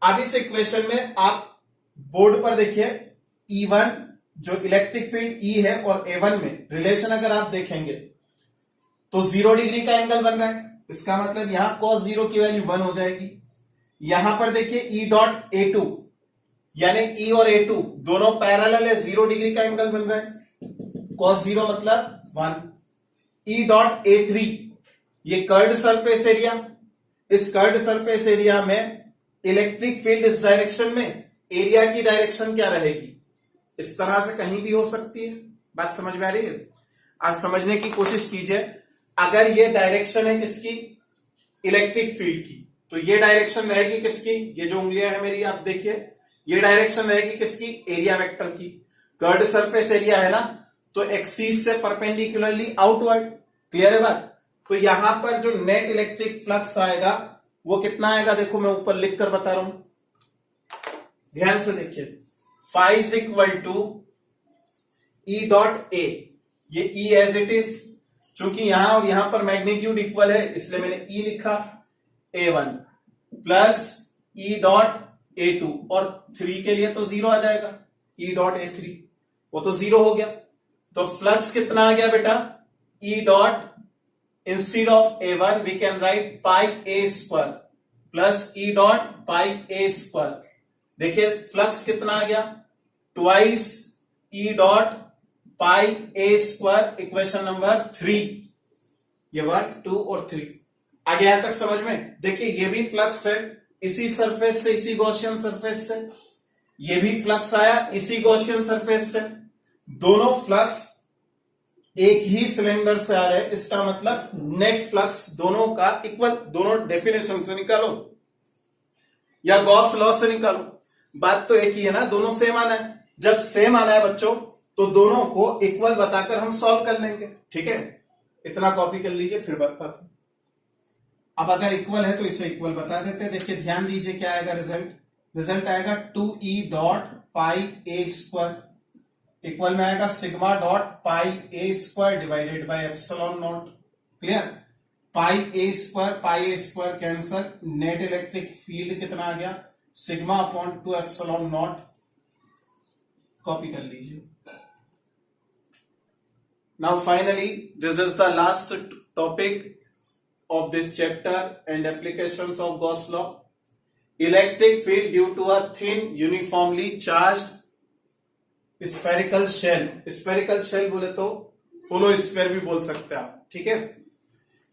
Speaker 1: अब इस इक्वेशन में आप बोर्ड पर देखिए E1 जो इलेक्ट्रिक फील्ड E है और A1 में रिलेशन अगर आप देखेंगे तो 0 डिग्री का एंगल बन रहा है, इसका मतलब यहां cos 0 की वैल्यू 1 हो जाएगी। यहां पर देखिए E डॉट A2 यानी E और A2 दोनों पैरेलल है, 0 डिग्री का एंगल बन रहा है, cos 0 मतलब 1। E डॉट A3 ये कर्ड सरफेस एरिया, इस कर्ड सरफेस एरिया में इलेक्ट्रिक फील्ड इस डायरेक्शन में, एरिया की डायरेक्शन क्या रहेगी, इस तरह से कहीं भी हो सकती है, बात समझ में आ रही है। आज समझने की कोशिश कीजिए, अगर ये डायरेक्शन है किसकी, इलेक्ट्रिक फील्ड की, तो ये डायरेक्शन रहेगी किसकी, ये जो उंगलियां है मेरी आप देखिए, ये डायरेक्शन रहेगी किसकी, एरिया वेक्टर की, कर्ड सरफेस एरिया है ना, तो एक्सिस से परपेंडिकुलरली आउटवर्ड, क्लियर है बात। तो यहां पर जो नेट इलेक्ट्रिक फ्लक्स आएगा वो कितना आएगा, देखो मैं ऊपर लिख कर बता रहा हूं, ध्यान से देखिए, phi is equal to E dot A, ये ई एज इट इज, चूंकि यहां और यहां पर मैग्नीट्यूड इक्वल है इसलिए मैंने ई लिखा, A1 plus E dot A2 और 3 के लिए तो 0 आ जाएगा, E डॉट A3 वो तो 0 हो गया। तो फ्लक्स कितना आ गया बेटा, E dot instead of A1 we can write pi A square plus E dot pi A square. देखिए फ्लक्स कितना आ गया, twice E dot pi A square, equation number 3। ये 1 2 और 3 आगे यहां तक समझ में। देखिए ये भी फ्लक्स है इसी सरफेस से, इसी गॉसियन सरफेस से, ये भी फ्लक्स आया इसी गॉसियन सरफेस से, दोनों फ्लक्स एक ही सिलेंडर से आ रहे हैं। इसका मतलब नेट फ्लक्स दोनों का इक्वल, दोनों डेफिनेशन से निकालो या गॉस लॉ से निकालो, बात तो एक ही है ना, दोनों सेम आना है। जब सेम आना है बच्चों तो दोनों को इक्वल बताकर हम सॉल्व कर लेंगे, ठीक है। इतना कॉपी कर लीजिए फिर बताता हूं। अब अगर इक्वल है तो इसे इक्वल बता देते हैं। देखिए ध्यान दीजिए क्या आएगा रिजल्ट, रिजल्ट आएगा 2E dot pi A square equal में आएगा sigma dot pi A square divided by epsilon not. Clear, pi A square cancel, net electric field कितना आ गया, sigma upon 2 epsilon not. Copy कर लीजिए। Now finally this is the last topic of this chapter and applications of Gauss law. Electric field due to a thin uniformly charged spherical shell. Spherical shell बोले तो होलो sphere भी बोल सकते हैं आप, ठीक है।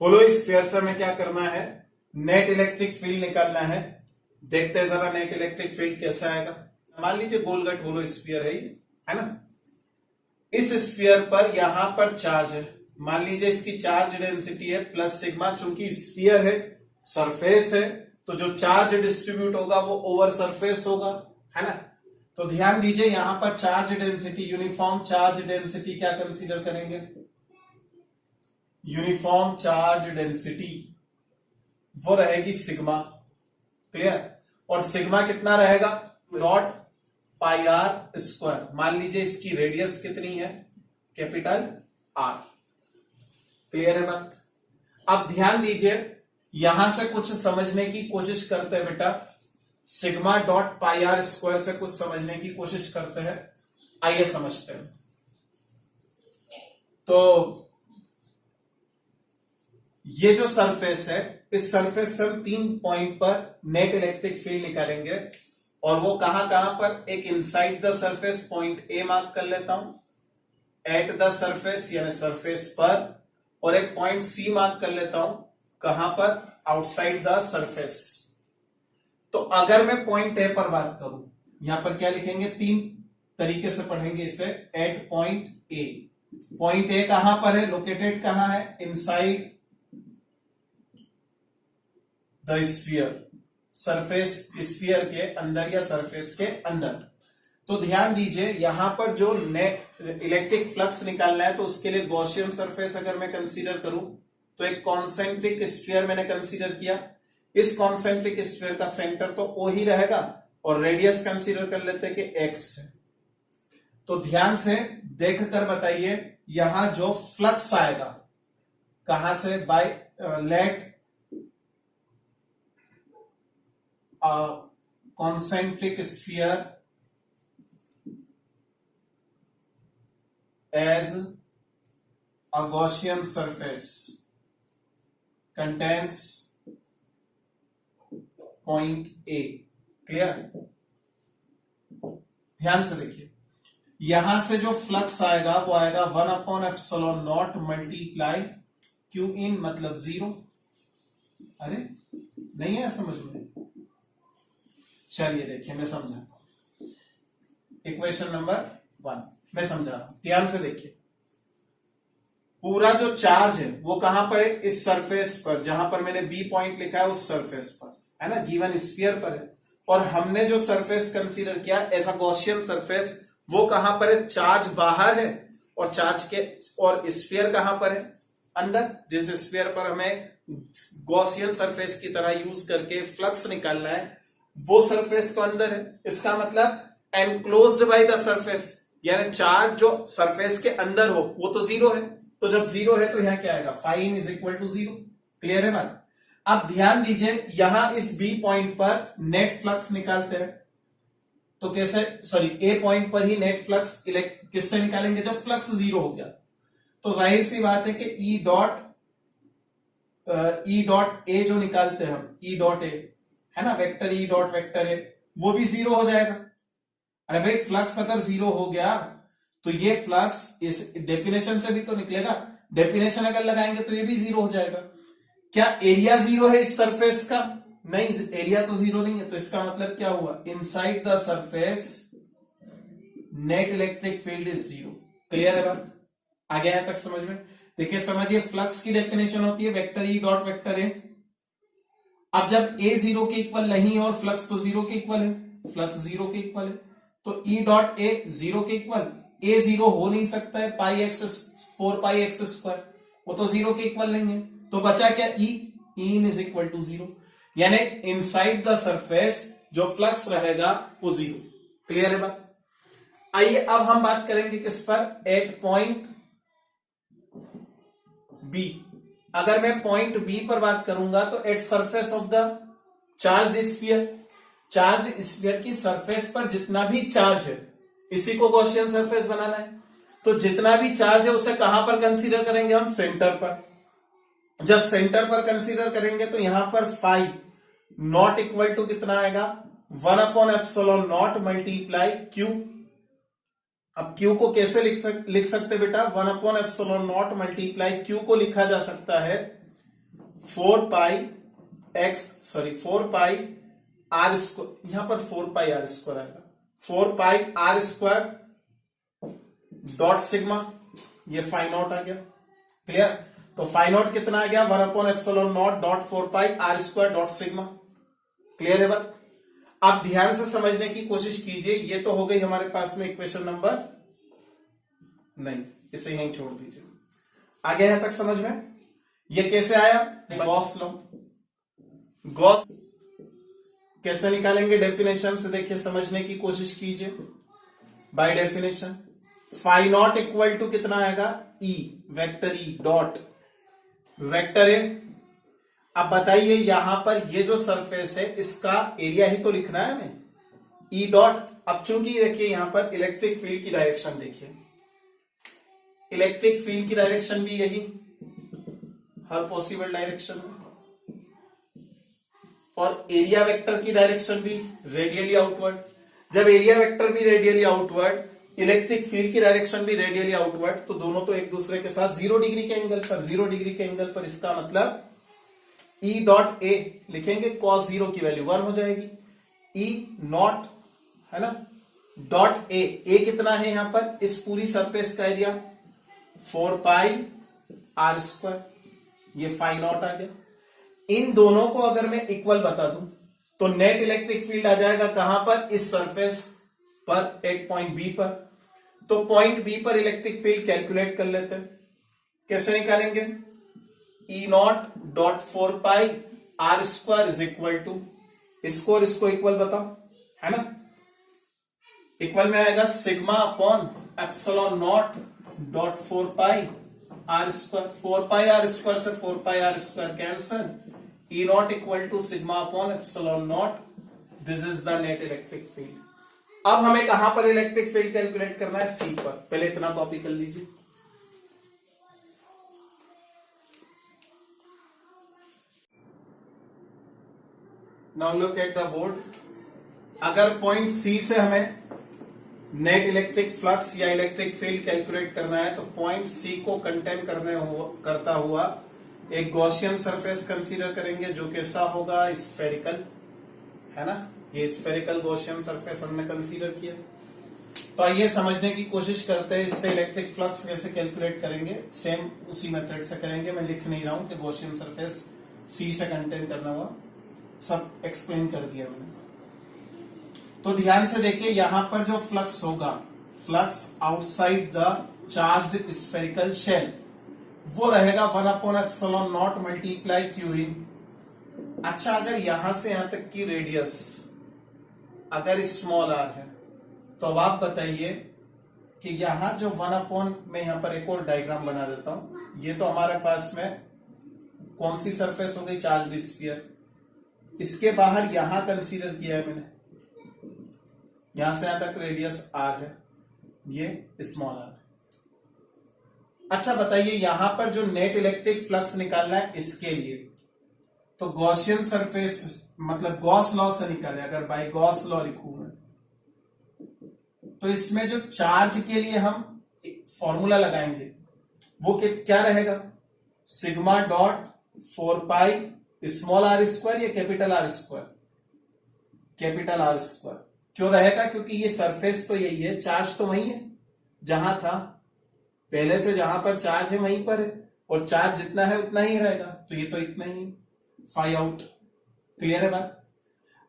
Speaker 1: होलो स्फीयर से हमें क्या करना है, नेट इलेक्ट्रिक फील्ड निकालना है। देखते हैं जरा नेट इलेक्ट्रिक फील्ड कैसा आएगा। मान लीजिए गोलगट होलो स्फीयर है ना। इस स्फीयर पर यहां पर चार्ज है, मान लीजिए इसकी चार्ज डेंसिटी है प्लस सिग्मा, चूंकि स्फीयर है सरफेस है तो जो चार्ज डिस्ट्रीब्यूट होगा वो ओवर सरफेस होगा, है ना। तो ध्यान दीजिए यहां पर charge density, uniform charge density क्या कंसीडर करेंगे, यूनिफॉर्म चार्ज डेंसिटी वो रहेगी सिग्मा। क्लियर, और सिग्मा कितना रहेगा, डॉट पाई आर स्क्वायर। मान लीजिए इसकी रेडियस कितनी है, कैपिटल आर। क्लियर है बात। अब ध्यान दीजिए यहां से कुछ समझने की कोशिश करते हैं बेटा, sigma dot pi are square से कुछ समझने की कोशिश करते हैं। आइए समझते हैं। तो ये जो सरफेस है, इस सरफेस से हम 3 पॉइंट पर नेट इलेक्ट्रिक फील्ड निकालेंगे और वो कहां कहां पर, एक inside the surface point A mark कर लेता हूं, एट द सरफेस यानी सरफेस पर, और एक पॉइंट सी मार्क कर लेता हूं कहां पर, आउटसाइड द सरफेस। तो अगर मैं पॉइंट ए पर बात करूं, यहां पर क्या लिखेंगे, 3 तरीके से पढ़ेंगे इसे। At point A, point A कहां पर है, लोकेटेड कहां है, inside the sphere, surface sphere के अंदर या सरफेस के अंदर। तो ध्यान दीजिए यहां पर जो नेट इलेक्ट्रिक फ्लक्स निकालना है तो उसके लिए गॉसियन सरफेस अगर मैं कंसीडर करूं तो एक कॉन्सेंट्रिक स्फीयर मैंने कंसीडर किया। इस कॉन्सेंट्रिक स्फीयर का सेंटर तो ओ ही रहेगा और रेडियस कंसीडर कर लेते हैं कि एक्स है। तो ध्यान से देखकर बताइए यहां जो फ्लक्स आएगा कहां से, by let concentric sphere as a Gaussian surface contains point A. क्लियर, ध्यान से देखिए यहां से जो फ्लक्स आएगा वो आएगा 1 upon epsilon naught multiply Q in, मतलब 0। अरे नहीं है समझ में, चलिए देखिए मैं समझाता हूं। इक्वेशन नंबर 1 मैं समझा रहा हूं, ध्यान से देखिए। पूरा जो चार्ज है वो कहां पर है, इस सरफेस पर, जहां पर मैंने बी पॉइंट लिखा है उस सरफेस पर, है ना, गिवन स्फीयर पर है। और हमने जो सरफेस कंसीडर किया एज अ गॉसियन सरफेस वो कहां पर है, चार्ज बाहर है और चार्ज के, और स्फीयर कहां पर है, अंदर। जिस स्फीयर पर हमें गॉसियन सरफेस की तरह यूज करके फ्लक्स निकालना है वो सरफेस तो अंदर है। इसका मतलब एनक्लोज्ड बाय द सरफेस, यानी चार्ज जो सरफेस के अंदर हो वो तो 0 है। तो जब 0 है तो यहां क्या आएगा, phi in is equal to 0। Clear है बात। अब ध्यान दीजिए, यहां इस बी पॉइंट पर नेट फ्लक्स निकालते हैं, तो कैसे, सॉरी ए पॉइंट पर ही नेट फ्लक्स किससे निकालेंगे, जब फ्लक्स जीरो हो गया। तो जाहिर सी बात है कि ई डॉट ए जो निकालते हैं हम, ई डॉट ए है ना, वेक्टर ई डॉट वेक्टर ए, वो भी जीरो हो जाएगा। अरे भाई फ्लक्स अगर जीरो हो गया तो ये फ्लक्स इस डेफिनेशन से भी तो निकलेगा, डेफिनेशन अगर लगाएंगे तो ये भी जीरो हो जाएगा। क्या एरिया जीरो है इस सरफेस का, नहीं, एरिया तो जीरो नहीं है, तो इसका मतलब क्या हुआ, inside the surface net electric field is zero. Clear है बात, आ गया है तक समझ में। देखिए समझिए, फ्लक्स की डेफिनेशन होती है vector E dot vector A. अब जब ए जीरो के इक्वल नहीं और फ्लक्स तो जीरो के इक्वल है, फ्लक्स जीरो के इक्वल है, तो ई डॉट ए जीरो के इक्वल, ए जीरो हो नहीं सकता है, पाई एक्स 4 पाई एक्स स्क्वायर, वो तो जीरो के इक्वल नहीं है, तो बचा क्या, ई इन इज इक्वल टू जीरो, यानी इनसाइड द सरफेस जो फ्लक्स रहेगा वो जीरो। क्लियर है बात। आइए अब हम बात करेंगे किस पर, एट पॉइंट बी। अगर मैं पॉइंट बी पर बात करूंगा तो at surface of the charge sphere, charge sphere की सरफेस पर जितना भी चार्ज है, इसी को गॉसियन सरफेस बनाना है, तो जितना भी चार्ज है उसे कहां पर कंसीडर करेंगे हम, सेंटर पर। जब सेंटर पर कंसीडर करेंगे तो यहां पर फाई नॉट इक्वल टू कितना आएगा, 1/ε0 मल्टीप्लाई क्यू। अब क्यू को कैसे लिख सकते बेटा, 1/ε0 मल्टीप्लाई क्यू को लिखा जा सकता है 4 पाई आर स्क्वायर, यहां पर 4 पाई आर स्क्वायर आएगा, 4 pi are square dot sigma, ये फाई नॉट आ गया। क्लियर, तो फाई नॉट कितना आ गया, 1/ε0 dot 4 pi are square dot sigma. Clear है बात। आप ध्यान से समझने की कोशिश कीजिए, ये तो हो गई हमारे पास में इक्वेशन नंबर, नहीं इसे यहीं छोड़ दीजिए, आगे यहां तक समझ में। ये कैसे आया, गॉस लॉ, गॉस कैसे निकालेंगे डेफिनेशन से, देखिए समझने की कोशिश कीजिए। By definition phi naught equal to कितना आएगा, E vector E dot vector A. अब बताइए यहां पर ये जो सरफेस है इसका एरिया ही तो लिखना है हमें, ई डॉट। अब चूंकि देखिए यहां पर इलेक्ट्रिक फील्ड की डायरेक्शन देखिए, इलेक्ट्रिक फील्ड की डायरेक्शन भी यही, हर पॉसिबल डायरेक्शन में, और एरिया वेक्टर की डायरेक्शन भी रेडियली आउटवर्ड। जब एरिया वेक्टर भी रेडियली आउटवर्ड, इलेक्ट्रिक फील्ड की डायरेक्शन भी रेडियली आउटवर्ड, तो दोनों तो एक दूसरे के साथ 0 डिग्री के एंगल पर, 0 डिग्री के एंगल पर। इसका मतलब ई डॉट ए लिखेंगे, cos 0 की वैल्यू 1 हो जाएगी, ई नॉट है ना, डॉट ए कितना है यहां पर, इस पूरी सरफेस का एरिया 4 पाई आर स्क्वायर, ये फाई नॉट आ गया। इन दोनों को अगर मैं इक्वल बता दूं तो नेट इलेक्ट्रिक फील्ड आ जाएगा कहां पर, इस सरफेस पर, एट पॉइंट बी पर। तो पॉइंट बी पर इलेक्ट्रिक फील्ड कैलकुलेट कर लेते हैं, कैसे निकालेंगे, E naught dot 4 pi are square is equal to, इसको और इसको इक्वल बताओ, है ना, इक्वल में आएगा sigma upon epsilon naught dot 4 pi are square, 4 pi are square से 4 pi are square cancel, E naught equal to sigma upon epsilon naught, this is the net electric field. अब हमें कहां पर इलेक्ट्रिक फील्ड कैलकुलेट करना है, सी पर। पहले इतना कॉपी कर लीजिए, now look at the board. अगर पॉइंट सी से हमें नेट इलेक्ट्रिक फ्लक्स या इलेक्ट्रिक फील्ड कैलकुलेट करना है, तो पॉइंट सी को कंटेन करता हुआ एक गॉसियन सरफेस कंसीडर करेंगे, जो कैसा होगा, स्फेरिकल, है ना, ये स्फेरिकल गॉसियन सरफेस हमने कंसीडर किया। तो आइए समझने की कोशिश करते हैं, इससे इलेक्ट्रिक फ्लक्स कैसे कैलकुलेट करेंगे, सेम उसी मेथड से करेंगे। मैं लिख नहीं रहा हूं कि गॉसियन सरफेस सी से कंटेन करना हुआ, सब एक्सप्लेन कर दिया मैंने। तो ध्यान से देखिए, यहां पर जो फ्लक्स होगा, flux outside the charged spherical shell, वो रहेगा 1/ε0 मल्टीप्लाई क्यू इन। अच्छा, अगर यहां से यहां तक की रेडियस अगर स्मॉल आर है, तो अब आप बताइए कि यहां जो 1 अपॉन, मैं यहां पर एक और डायग्राम बना देता हूं, ये तो हमारे पास में कौन सी सरफेस हो गई? Charge sphere. इसके बाहर यहां कंसीडर किया है मैंने, यहां से यहां तक रेडियस आर है, ये स्मॉल आर। अच्छा बताइए, यहां पर जो नेट इलेक्ट्रिक फ्लक्स निकालना है इसके लिए, तो गॉसियन सरफेस मतलब गॉस लॉ से निकाले। अगर बाय गॉस लॉ लिखूं मैं, तो इसमें जो चार्ज के लिए हम फॉर्मूला लगाएंगे वो क्या रहेगा? Sigma dot 4 pi small R square या capital R square? Capital R square. क्यों रहेगा? क्योंकि ये सरफेस तो यही है, चार्ज तो वही है जहां था पहले से, जहां पर चार्ज है वहीं पर है, और चार्ज जितना है उतना ही रहेगा, तो ये तो इतना ही है, फाई आउट। क्लियर है बात?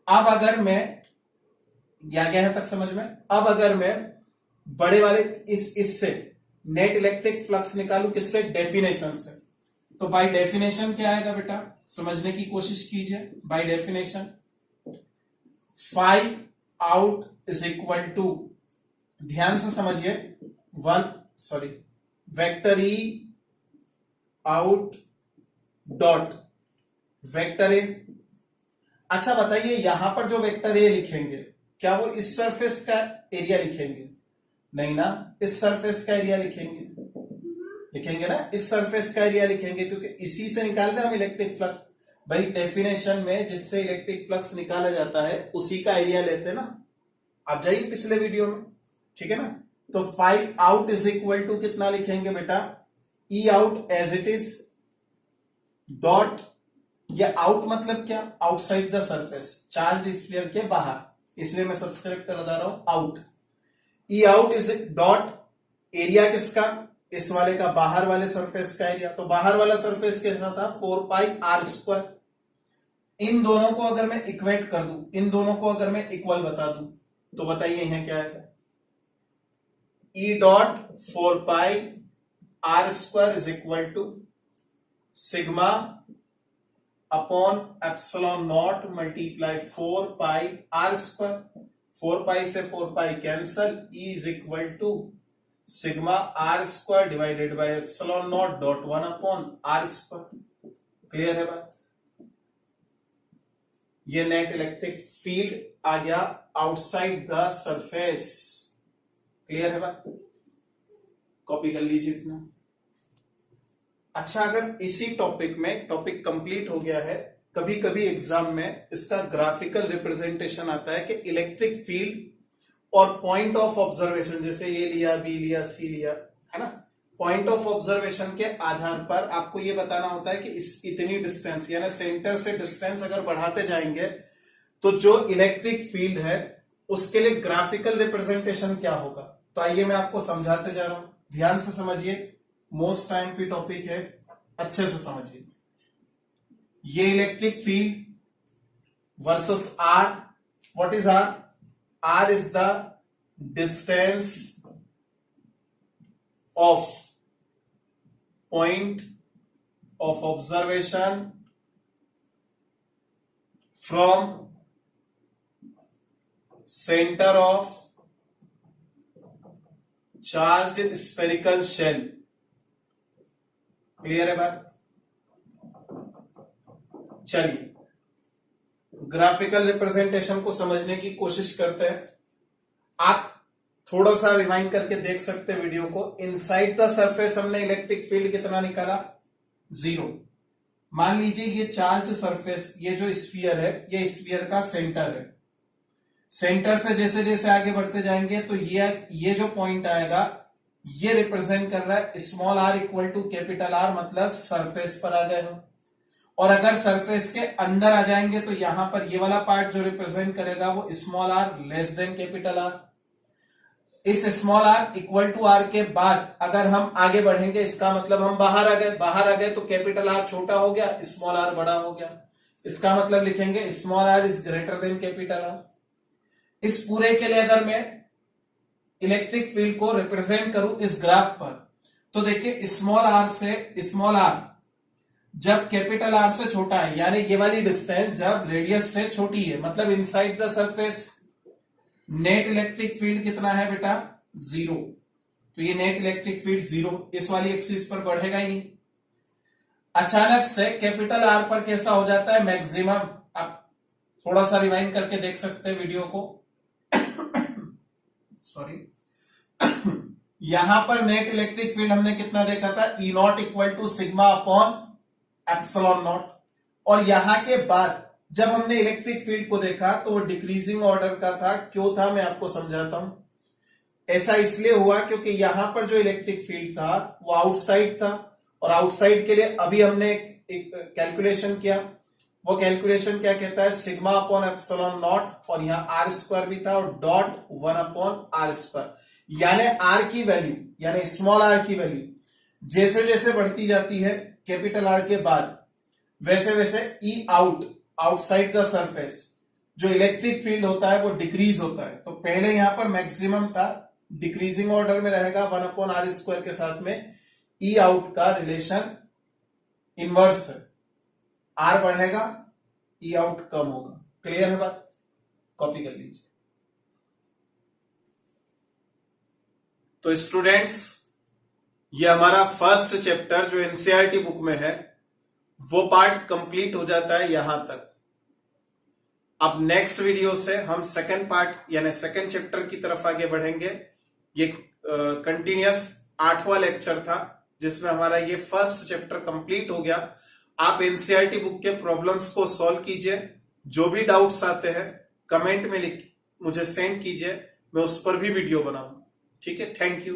Speaker 1: अब अगर मैं, क्या गया है तक समझ में? अब अगर मैं बड़े वाले इससे नेट इलेक्ट्रिक फ्लक्स निकालू, किससे? डेफिनेशन से। तो बाय डेफिनेशन क्या आएगा बेटा? समझने की कोशिश कीजिए। By definition phi out is equal to, ध्यान से समझिए, vector E out dot vector A. अच्छा बताइए, यहां पर जो वेक्टर ए लिखेंगे, क्या वो इस सरफेस का एरिया लिखेंगे? नहीं ना, इस सरफेस का एरिया लिखेंगे, लिखेंगे ना, इस सरफेस का एरिया लिखेंगे, क्योंकि इसी से निकाल रहे हम इलेक्ट्रिक फ्लक्स। भाई डेफिनेशन में जिससे इलेक्ट्रिक फ्लक्स निकाला जाता है उसी का एरिया लेते ना। आप जाइए पिछले वीडियो में, ठीक है ना। तो phi out is equal to कितना लिखेंगे बेटा? E out as it is dot, ये आउट मतलब क्या? Outside the surface, charge sphere के बाहर, इसलिए मैं सब्सक्रिप्ट लगा रहा हूं out. E out is dot area किसका? इस वाले का, बाहर वाले सरफेस का एरिया। तो बाहर वाला सरफेस कैसा था? 4 पाई आर स्क्वायर। इन दोनों को अगर मैं इक्वेट कर दूं, इन दोनों को अगर मैं इक्वल बता दूं, तो बताइए यहां क्या है? E dot 4 pi are square is equal to sigma upon epsilon naught multiply 4 pi are square. 4 pi से 4 pi cancel, E is equal to sigma r square divided by epsilon naught dot 1 upon r square. Clear है बात? ये net electric field आ गया outside the surface. Clear है बात? Copy कर लीजिए इतना। अच्छा, अगर इसी टॉपिक में, टॉपिक कंप्लीट हो गया है, कभी कभी एग्जाम में इसका ग्राफिकल रिप्रेजेंटेशन आता है कि इलेक्ट्रिक फील्ड और पॉइंट ऑफ ऑब्जर्वेशन, जैसे ए लिया, बी लिया, सी लिया, है ना, पॉइंट ऑफ ऑब्जर्वेशन के आधार पर आपको यह बताना होता है कि इस इतनी डिस्टेंस, यानी सेंटर से डिस्टेंस अगर बढ़ाते जाएंगे तो जो इलेक्ट्रिक फील्ड है उसके लिए ग्राफिकल रिप्रेजेंटेशन क्या होगा। तो आइए मैं आपको समझाते जा रहा हूं, ध्यान से समझिए, मोस्ट टाइम की टॉपिक है, अच्छे से समझिए। ये electric field versus r, what is r? R is the distance of point of observation from centre of charged spherical shell. Clear है बात? चलिए ग्राफिकल रिप्रेजेंटेशन को समझने की कोशिश करते हैं। आप थोड़ा सा रिवाइंड करके देख सकते हैं वीडियो को। इनसाइड द सरफेस हमने इलेक्ट्रिक फील्ड कितना निकाला? 0। मान लीजिए ये चार्ज्ड सरफेस, ये जो स्फीयर है, ये स्फीयर का सेंटर है। सेंटर से जैसे जैसे आगे बढ़ते जाएंगे तो ये जो पॉइंट आएगा ये रिप्रेजेंट कर रहा है small are equal to capital r, मतलब सरफेस पर आ गए हो। और अगर सरफेस के अंदर आ जाएंगे तो यहां पर ये वाला पार्ट जो रिप्रेजेंट करेगा वो small R less than capital are. इस small are equal to R के बाद अगर हम आगे बढ़ेंगे, इसका मतलब हम बाहर आ गए। बाहर आ गए तो कैपिटल आर छोटा हो गया, स्मॉल आर बड़ा हो गया। इसका मतलब लिखेंगे small r is greater than capital are. इस पूरे के लिए अगर मैं इलेक्ट्रिक फील्ड को रिप्रेजेंट करूं इस ग्राफ पर, तो देखिए स्मॉल आर से, स्मॉल आर जब कैपिटल आर से छोटा है, यानी ये वाली डिस्टेंस जब रेडियस से छोटी है, मतलब inside the surface net electric field कितना है बेटा? 0। तो ये नेट इलेक्ट्रिक फील्ड 0 इस वाली एक्सिस पर बढ़ेगा ही नहीं। अचानक से कैपिटल आर पर कैसा हो जाता है मैक्सिमम। आप थोड़ा सा रिवाइंड करके देख सकते हैं वीडियो को। सॉरी। यहां पर नेट इलेक्ट्रिक फील्ड हमने कितना देखा था, E naught equal to sigma upon epsilon naught. और यहां के बाद जब हमने इलेक्ट्रिक फील्ड को देखा तो वो डिक्रीजिंग ऑर्डर का था। क्यों था मैं आपको समझाता हूं। ऐसा इसलिए हुआ क्योंकि यहां पर जो इलेक्ट्रिक फील्ड था वो आउटसाइड था, और आउटसाइड के लिए अभी हमने एक कैलकुलेशन किया। वो कैलकुलेशन क्या कहता है, सिग्मा अपॉन एप्सिलॉन नॉट, और यहां आर स्क्वायर भी था और डॉट 1 अपॉन आर स्क्वायर। यानी आर की वैल्यू, यानी स्मॉल आर की वैल्यू जैसे जैसे बढ़ती जाती है कैपिटल आर के बाद, वैसे वैसे ई आउट, आउटसाइड द सरफेस, जो इलेक्ट्रिक फील्ड होता है वो डिक्रीज होता है। तो पहले यहां पर मैक्सिमम था, डिक्रीजिंग ऑर्डर में रहेगा 1 अपॉन आर स्क्वायर के साथ में ई आउट का रिलेशन इनवर्स है। आर बढ़ेगा, ई आउट कम होगा। क्लियर है बात? कॉपी कर लीजिए। तो स्टूडेंट्स, ये हमारा फर्स्ट चैप्टर जो एनसीईआरटी बुक में है वो पार्ट कंप्लीट हो जाता है यहां तक। अब नेक्स्ट वीडियो से हम सेकंड पार्ट यानी सेकंड चैप्टर की तरफ आगे बढ़ेंगे। ये कंटिन्यूअस 8वां लेक्चर था जिसमें हमारा ये फर्स्ट चैप्टर कंप्लीट हो गया। आप एनसीईआरटी बुक के प्रॉब्लम्स को सॉल्व कीजिए। जो भी डाउट्स आते हैं कमेंट में लिख मुझे सेंड कीजिए, मैं उस पर भी वीडियो बनाऊंगा। ठीक है, थैंक यू।